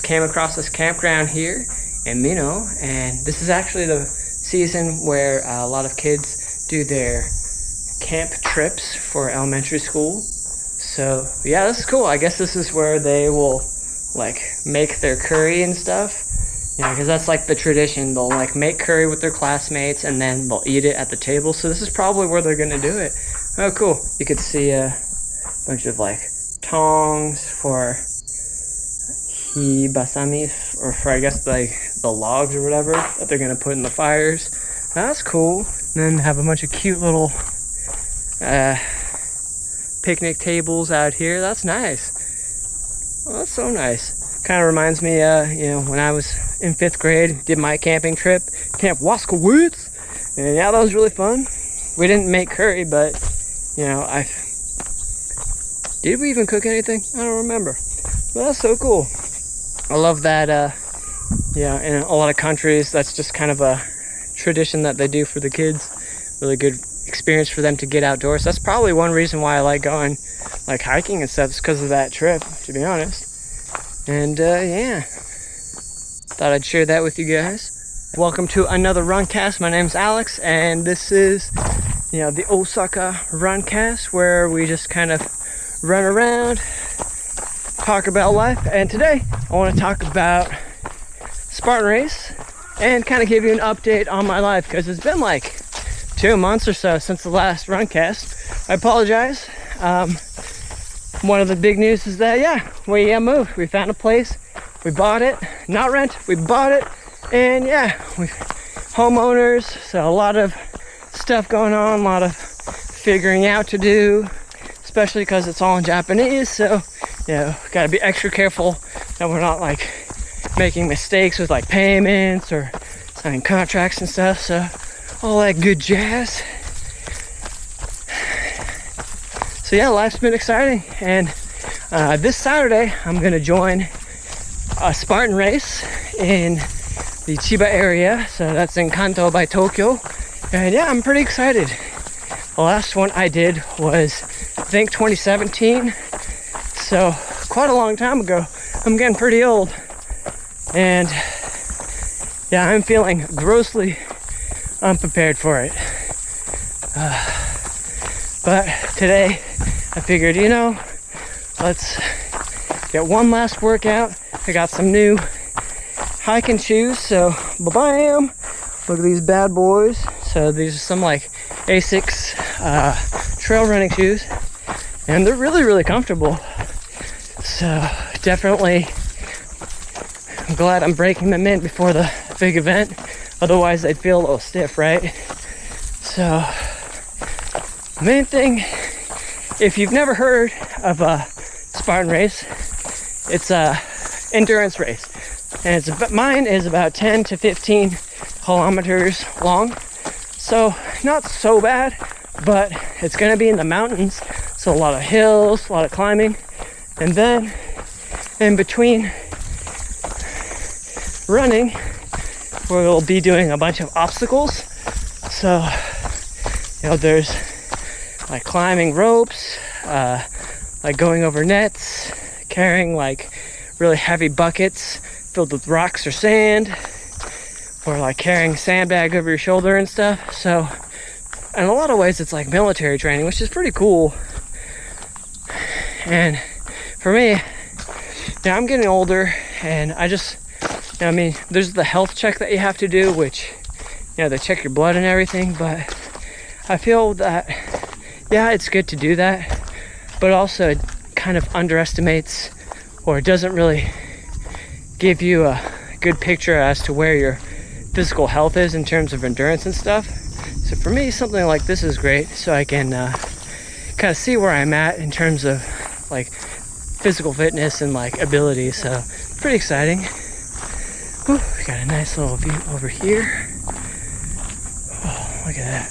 just came across this campground here in Mino, and this is actually the season where a lot of kids do their camp trips for elementary school. So yeah, this is cool. I guess this is where they will like make their curry and stuff, you know, because that's like the tradition. They'll like make curry with their classmates and then they'll eat it at the table. So this is probably where they're gonna do it. Oh cool. You could see a bunch of like tongs for hibasami, or for I guess like the logs or whatever that they're gonna put in the fires. That's cool. And then have a bunch of cute little picnic tables out here. That's nice. Well, that's so nice. Kind of reminds me, you know, when I was in 5th grade, did my camping trip, Camp Waskowitz, and yeah, that was really fun. We didn't make curry, but you know, did we even cook anything? I don't remember. But that's so cool. I love that. Yeah, in a lot of countries, that's just kind of a tradition that they do for the kids. Really good experience for them to get outdoors. That's probably one reason why I like going like hiking and stuff, is because of that trip, to be honest. And yeah, thought I'd share that with you guys. Welcome to another Runcast. My name's Alex, and this is, you know, the Osaka Runcast, where we just kind of run around, talk about life. And today I want to talk about Spartan Race and kind of give you an update on my life, because it's been like 2 months or so since the last Runcast. I apologize. One of the big news is that, yeah, we moved. We found a place. We bought it. Not rent. We bought it. And yeah, we homeowners. So a lot of stuff going on. A lot of figuring out to do, especially because it's all in Japanese. So, you know, got to be extra careful that we're not like making mistakes with like payments or signing contracts and stuff. So all that good jazz. So yeah, life's been exciting, and this Saturday I'm gonna join a Spartan Race in the Chiba area. So that's in Kanto by Tokyo, and yeah, I'm pretty excited. The last one I did was, I think, 2017, so quite a long time ago. I'm getting pretty old, and yeah, I'm feeling grossly unprepared for it. But today I figured, you know, let's get one last workout. I got some new hiking shoes, so ba-bam! Look at these bad boys. So these are some like Asics trail running shoes, and they're really, really comfortable. So definitely, I'm glad I'm breaking them in before the big event. Otherwise, they'd feel a little stiff, right? So, main thing, if you've never heard of a Spartan Race, it's a endurance race, and mine is about 10 to 15 kilometers long. So not so bad, but it's going to be in the mountains, so a lot of hills, a lot of climbing, and then in between running, we'll be doing a bunch of obstacles. So, you know, there's like climbing ropes, like going over nets, carrying like really heavy buckets filled with rocks or sand, or like carrying a sandbag over your shoulder and stuff. So in a lot of ways it's like military training, which is pretty cool. And for me, yeah, I'm getting older, and I just, you know, I mean, there's the health check that you have to do, which, you know, they check your blood and everything, but I feel that, yeah, it's good to do that, but also it kind of underestimates, or it doesn't really give you a good picture as to where your physical health is in terms of endurance and stuff. So for me, something like this is great, so I can kind of see where I'm at in terms of like physical fitness and like ability. So pretty exciting. Whew, we got a nice little view over here. Oh, look at that.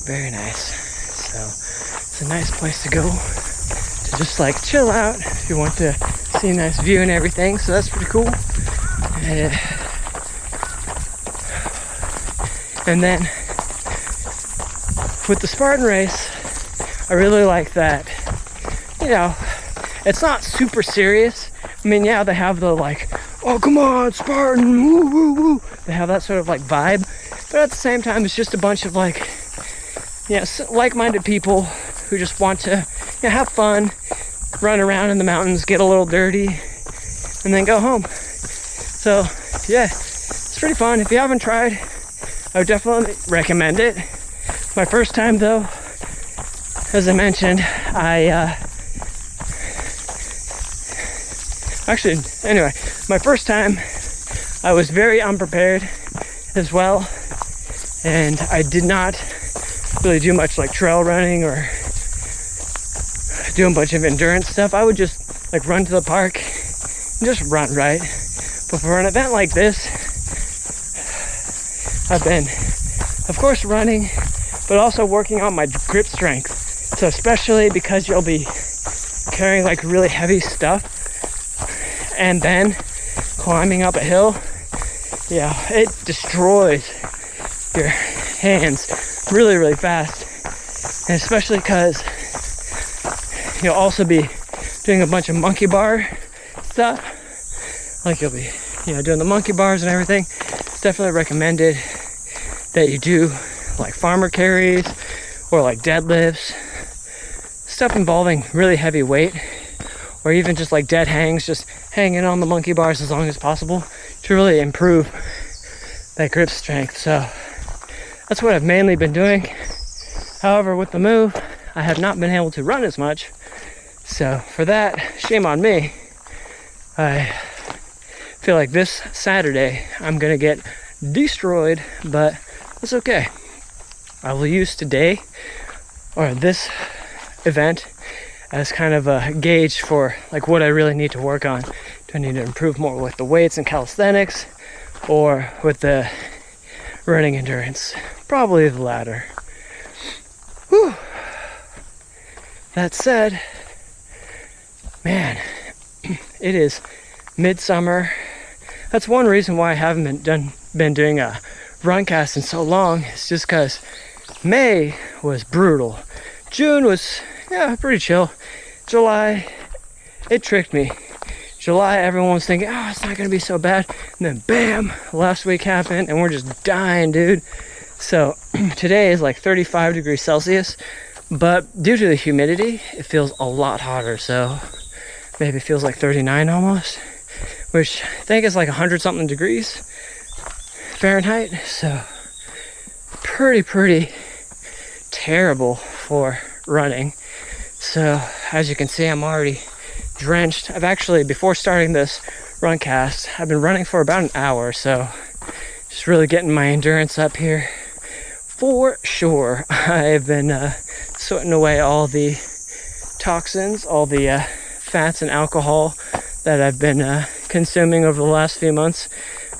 Very nice. So it's a nice place to go to just like chill out if you want to see a nice view and everything. So that's pretty cool. And then with the Spartan Race, I really like that, you know, it's not super serious. I mean, yeah, they have the like, oh, come on, Spartan, woo, woo, woo. They have that sort of like vibe. But at the same time, it's just a bunch of like, like-minded people who just want to have fun, run around in the mountains, get a little dirty, and then go home. So, yeah, it's pretty fun. If you haven't tried, I would definitely recommend it. My first time, though, as I mentioned, my first time, I was very unprepared as well, and I did not really do much like trail running or do a bunch of endurance stuff. I would just like run to the park and just run, right? But for an event like this, I've been, of course, running, but also working on my grip strength. So especially because you'll be carrying like really heavy stuff and then climbing up a hill, yeah, it destroys your hands really, really fast. And especially because you'll also be doing a bunch of monkey bar stuff. Like you'll be, doing the monkey bars and everything. It's definitely recommended that you do like farmer carries or like deadlifts, stuff involving really heavy weight, or even just like dead hangs, just hanging on the monkey bars as long as possible to really improve that grip strength. So that's what I've mainly been doing. However, with the move, I have not been able to run as much. So for that, shame on me. I feel like this Saturday I'm gonna get destroyed, but that's okay. I will use today or this event as kind of a gauge for like what I really need to work on. Do I need to improve more with the weights and calisthenics or with the running endurance? Probably the latter. Whew. That said, man, it is midsummer. That's one reason why I haven't been doing a Runcast in so long. It's just because May was brutal. June was, pretty chill. July, it tricked me. July, everyone was thinking, oh, it's not going to be so bad. And then bam, last week happened and we're just dying, dude. So today is like 35 degrees Celsius, but due to the humidity, it feels a lot hotter. So maybe it feels like 39 almost, which I think is like 100 something degrees Fahrenheit. So pretty terrible for running. So as you can see, I'm already drenched. I've actually, before starting this Runcast, I've been running for about an hour. So just really getting my endurance up here for sure. I've been sweating away all the toxins, all the fats and alcohol that I've been consuming over the last few months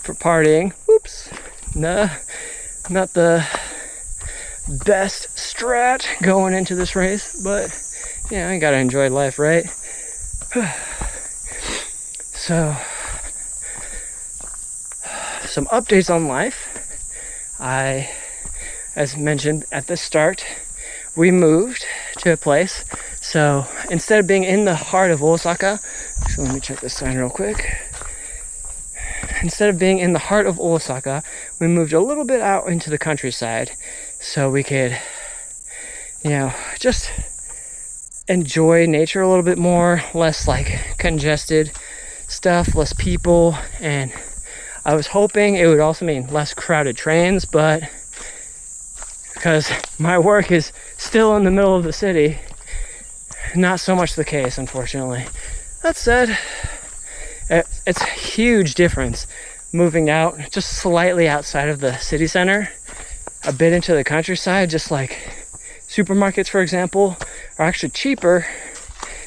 for partying. Whoops. Nah, not the best strat going into this race, but I gotta enjoy life, right? So, some updates on life. As mentioned at the start, we moved to a place. So instead of being in the heart of Osaka, so let me check this sign real quick. Instead of being in the heart of Osaka, we moved a little bit out into the countryside so we could, just enjoy nature a little bit more, less like congested stuff, less people. And I was hoping it would also mean less crowded trains, but because my work is still in the middle of the city, not so much the case, unfortunately. That said, it's a huge difference moving out just slightly outside of the city center, a bit into the countryside. Just like supermarkets, for example, are actually cheaper.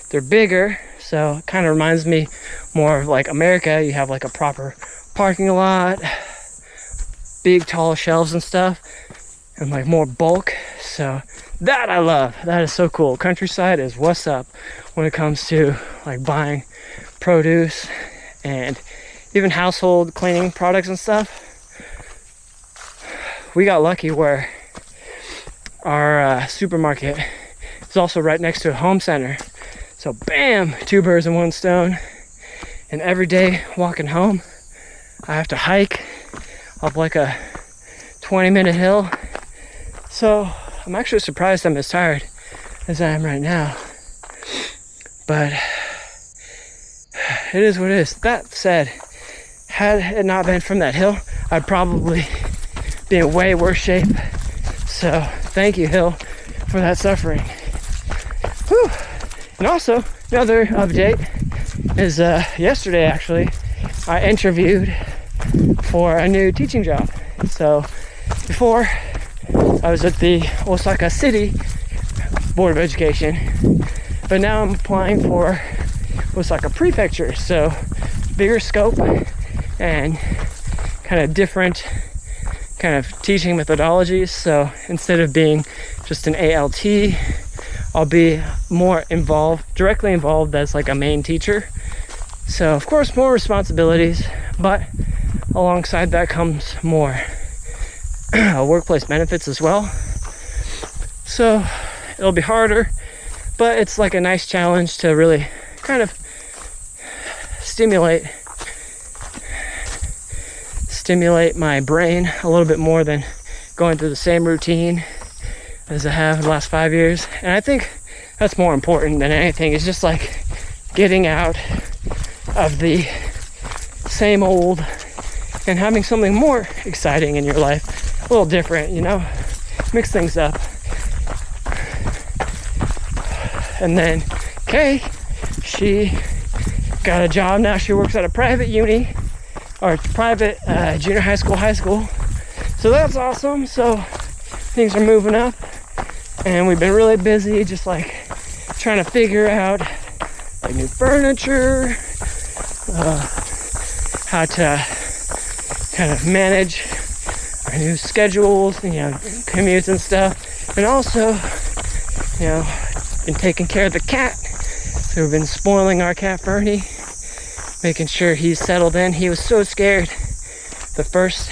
They're bigger, so it kind of reminds me more of like America. You have like a proper parking lot, big tall shelves and stuff, and like more bulk. So that I love. That is so cool. Countryside is what's up when it comes to like buying produce and even household cleaning products and stuff. We got lucky where our supermarket is also right next to a home center. So bam, 2 birds in 1 stone. And every day walking home, I have to hike up like a 20-minute hill. So I'm actually surprised I'm as tired as I am right now. But it is what it is. That said, had it not been from that hill, I'd probably be in way worse shape. So thank you, hill, for that suffering. Whew. And also, another update is yesterday actually, I interviewed for a new teaching job. So before, I was at the Osaka City Board of Education, but now I'm applying for Osaka Prefecture. So bigger scope and kind of different kind of teaching methodologies. So instead of being just an ALT, I'll be more involved, directly involved as like a main teacher. So of course more responsibilities, but alongside that comes more workplace benefits as well. So it'll be harder, but it's like a nice challenge to really kind of stimulate my brain a little bit more than going through the same routine as I have the last 5 years. And I think that's more important than anything. It's just like getting out of the same old and having something more exciting in your life, a little different, you know, mix things up. And then Kay, she got a job now. She works at a private uni or private junior high school. So that's awesome. So things are moving up, and we've been really busy just like trying to figure out like new furniture, how to kind of manage our new schedules, you know, commutes and stuff. And also, you know, been taking care of the cat. So we've been spoiling our cat Bernie, making sure he's settled in. He was so scared the first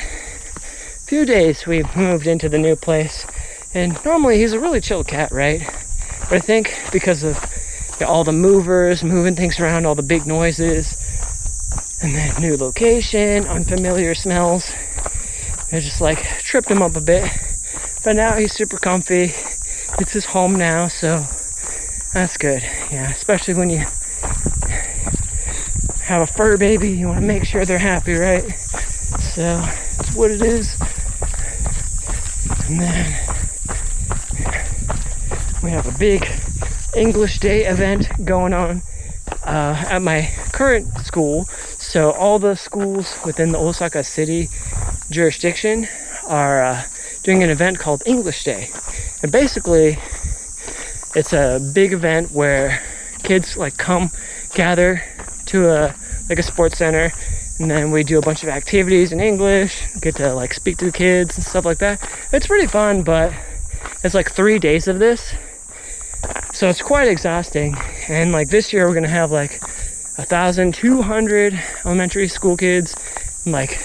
few days we moved into the new place. And normally he's a really chill cat, right? But I think because of all the movers, moving things around, all the big noises, and then new location, unfamiliar smells, it just like tripped him up a bit. But now he's super comfy. It's his home now, so that's good. Yeah, especially when you have a fur baby, you want to make sure they're happy, right? So that's what it is. And then we have a big English Day event going on at my current school. So all the schools within the Osaka City jurisdiction are doing an event called English Day. And basically, it's a big event where kids like come gather to a sports center, and then we do a bunch of activities in English, get to like speak to the kids and stuff like that. It's pretty fun, but it's like 3 days of this, so it's quite exhausting. And like this year we're gonna have like 1,200 elementary school kids, and like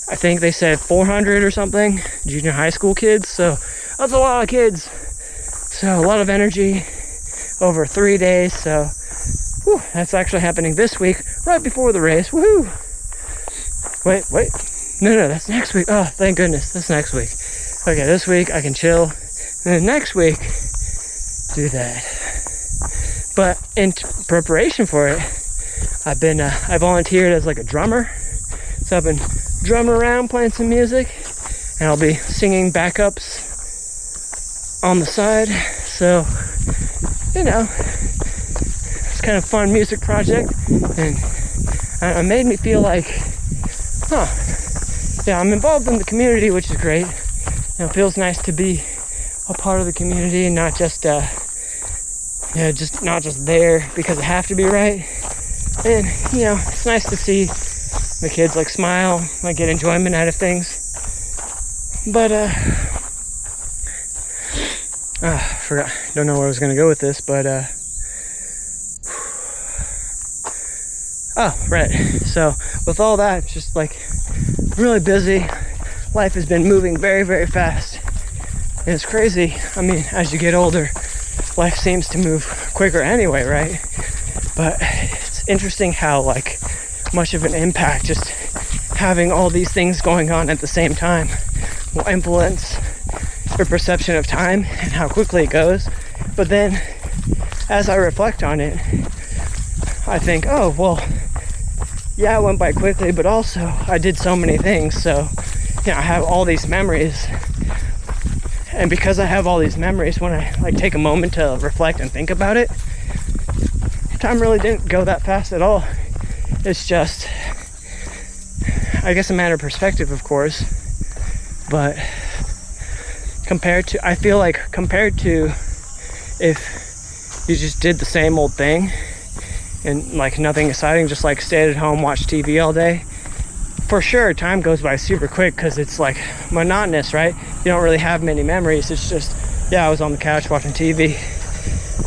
I think they said 400 or something junior high school kids. So that's a lot of kids, so a lot of energy over 3 days. So whew, that's actually happening this week, right before the race. Woohoo! Wait. No, that's next week. Oh, thank goodness, that's next week. Okay, this week I can chill, and then next week do that. But in preparation for it, I volunteered as like a drummer. So I've been drumming around, playing some music, and I'll be singing backups on the side. So, you know, kind of fun music project, and it made me feel like, yeah, I'm involved in the community, which is great. You know, it feels nice to be a part of the community and not just not just there because I have to be, right? And you know, it's nice to see the kids like smile, like get enjoyment out of things. But forgot, don't know where I was gonna go with this, but oh, right. So with all that, just like really busy. Life has been moving very, very fast. And it's crazy. I mean, as you get older, life seems to move quicker anyway, right? But it's interesting how like much of an impact just having all these things going on at the same time will influence your perception of time and how quickly it goes. But then as I reflect on it, I think, oh, well, yeah, it went by quickly, but also I did so many things. So, you know, I have all these memories. And because I have all these memories, when I like take a moment to reflect and think about it, time really didn't go that fast at all. It's just, I guess, a matter of perspective, of course. But I feel like compared to if you just did the same old thing and like nothing exciting, just like stayed at home, watched TV all day, for sure time goes by super quick because it's like monotonous, right? You don't really have many memories. It's just, yeah, I was on the couch watching TV.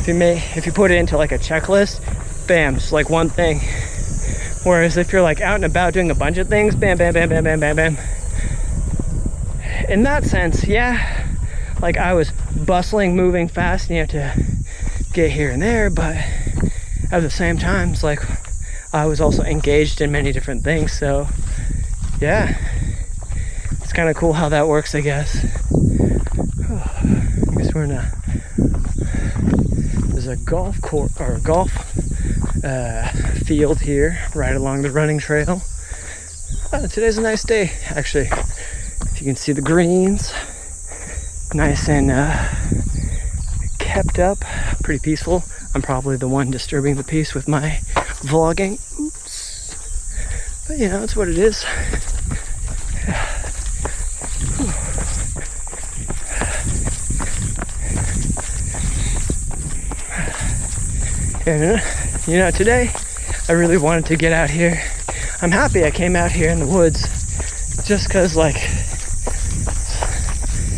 If you put it into like a checklist, bam, just like one thing. Whereas if you're like out and about doing a bunch of things, bam, bam, bam, bam, bam, bam, bam. In that sense, yeah, like I was bustling, moving fast, and you have to get here and there, but at the same time, it's like I was also engaged in many different things. So yeah, it's kind of cool how that works, I guess. I guess we're in there's a golf course or a golf field here right along the running trail. Today's a nice day, actually. If you can see the greens, nice and kept up, pretty peaceful. I'm probably the one disturbing the peace with my vlogging. Oops. But you know, it's what it is. And you know, today I really wanted to get out here. I'm happy I came out here in the woods just because, like,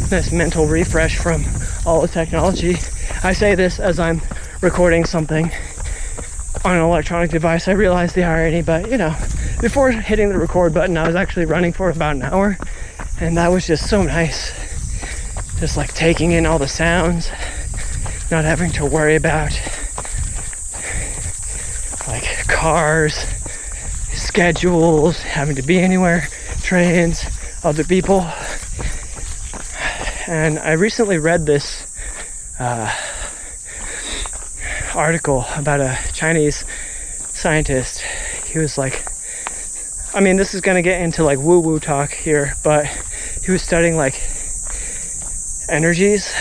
this mental refresh from all the technology. I say this as I'm recording something on an electronic device. I realize the irony, but you know, before hitting the record button, I was actually running for about an hour, and that was just so nice. Just like taking in all the sounds, not having to worry about like cars, schedules, having to be anywhere, trains, other people. And I recently read this article about a Chinese scientist. He was like, I mean, this is going to get into like woo-woo talk here, but he was studying like energies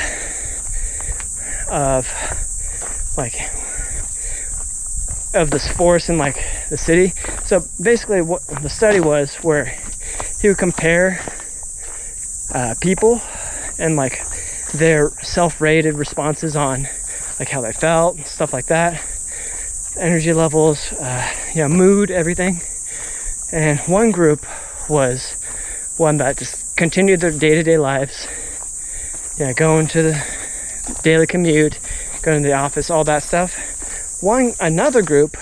of this force in like the city. So basically what the study was, where he would compare people and like their self-rated responses on like how they felt, stuff like that, energy levels, mood, everything. And one group was one that just continued their day-to-day lives, going to the daily commute, going to the office, all that stuff. Another group,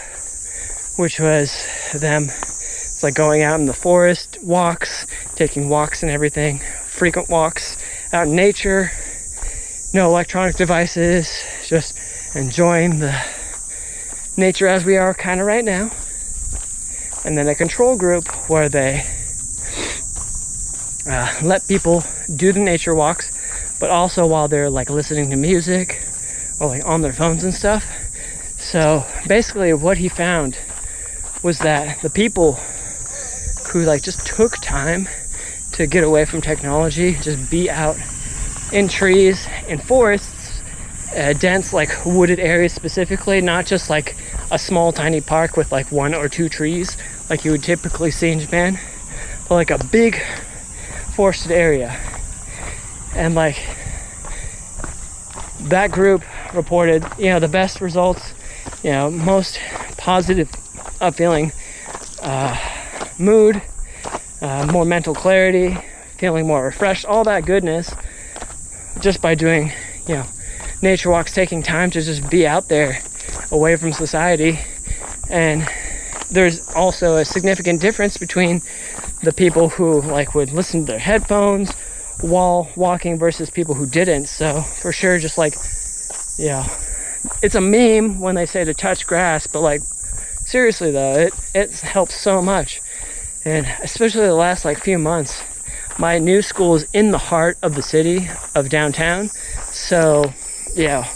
which was them, it's like going out in the forest, walks, taking walks and everything, frequent walks out in nature, no electronic devices, just enjoying the nature as we are kind of right now. And then a control group where they let people do the nature walks, but also while they're like listening to music or like on their phones and stuff. So basically what he found was that the people who like just took time to get away from technology, just be out in trees, in forests, dense like wooded areas specifically, not just like a small tiny park with like 1 or 2 trees like you would typically see in Japan, but like a big forested area. And like that group reported, the best results, most positive feeling, mood, more mental clarity, feeling more refreshed, all that goodness, just by doing, nature walks, taking time to just be out there away from society. And there's also a significant difference between the people who like would listen to their headphones wall walking versus people who didn't. So for sure, just like, yeah, it's a meme when they say to touch grass, but like seriously though, it helps so much. And especially the last like few months, my new school is in the heart of the city of downtown. So yeah,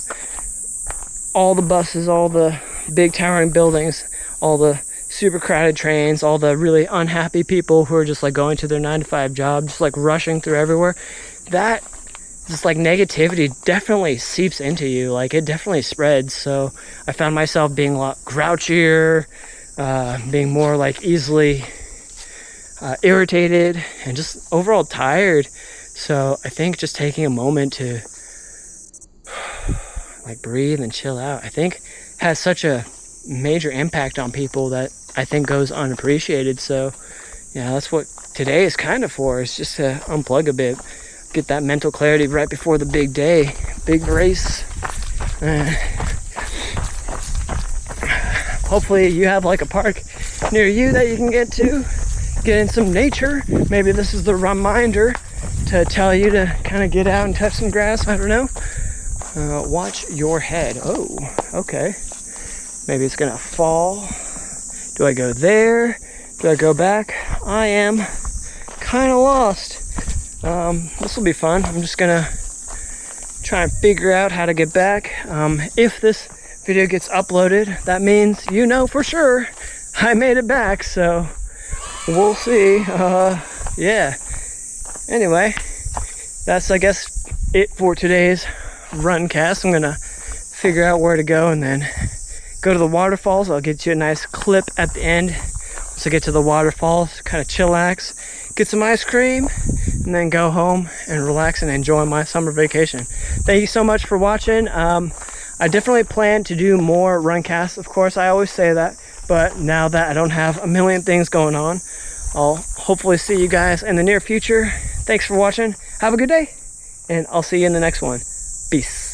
all the buses, all the big towering buildings, all the super crowded trains, all the really unhappy people who are just like going to their 9-to-5 job, just like rushing through everywhere, that just like negativity definitely seeps into you. Like it definitely spreads. So I found myself being a lot grouchier, being more like easily irritated, and just overall tired. So I think just taking a moment to like breathe and chill out, I think has such a major impact on people that I think goes unappreciated. So yeah, that's what today is kind of for. It's just to unplug a bit, get that mental clarity right before the big day, big race. Hopefully you have like a park near you that you can get to, get in some nature. Maybe this is the reminder to tell you to kind of get out and touch some grass. I don't know. Watch your head. Oh, okay. Maybe it's gonna fall. Do I go there? Do I go back? I am kind of lost. This will be fun. I'm just gonna try and figure out how to get back. If this video gets uploaded, that means you know for sure I made it back. So we'll see. Yeah. Anyway, that's I guess it for today's Runcast. I'm gonna figure out where to go and then go to the waterfalls. I'll get you a nice clip at the end. Once I get to the waterfalls, kind of chillax, get some ice cream, and then go home and relax and enjoy my summer vacation. Thank you so much for watching. I definitely plan to do more Runcasts. Of course, I always say that, but now that I don't have a million things going on, I'll hopefully see you guys in the near future. Thanks for watching. Have a good day, and I'll see you in the next one. Peace.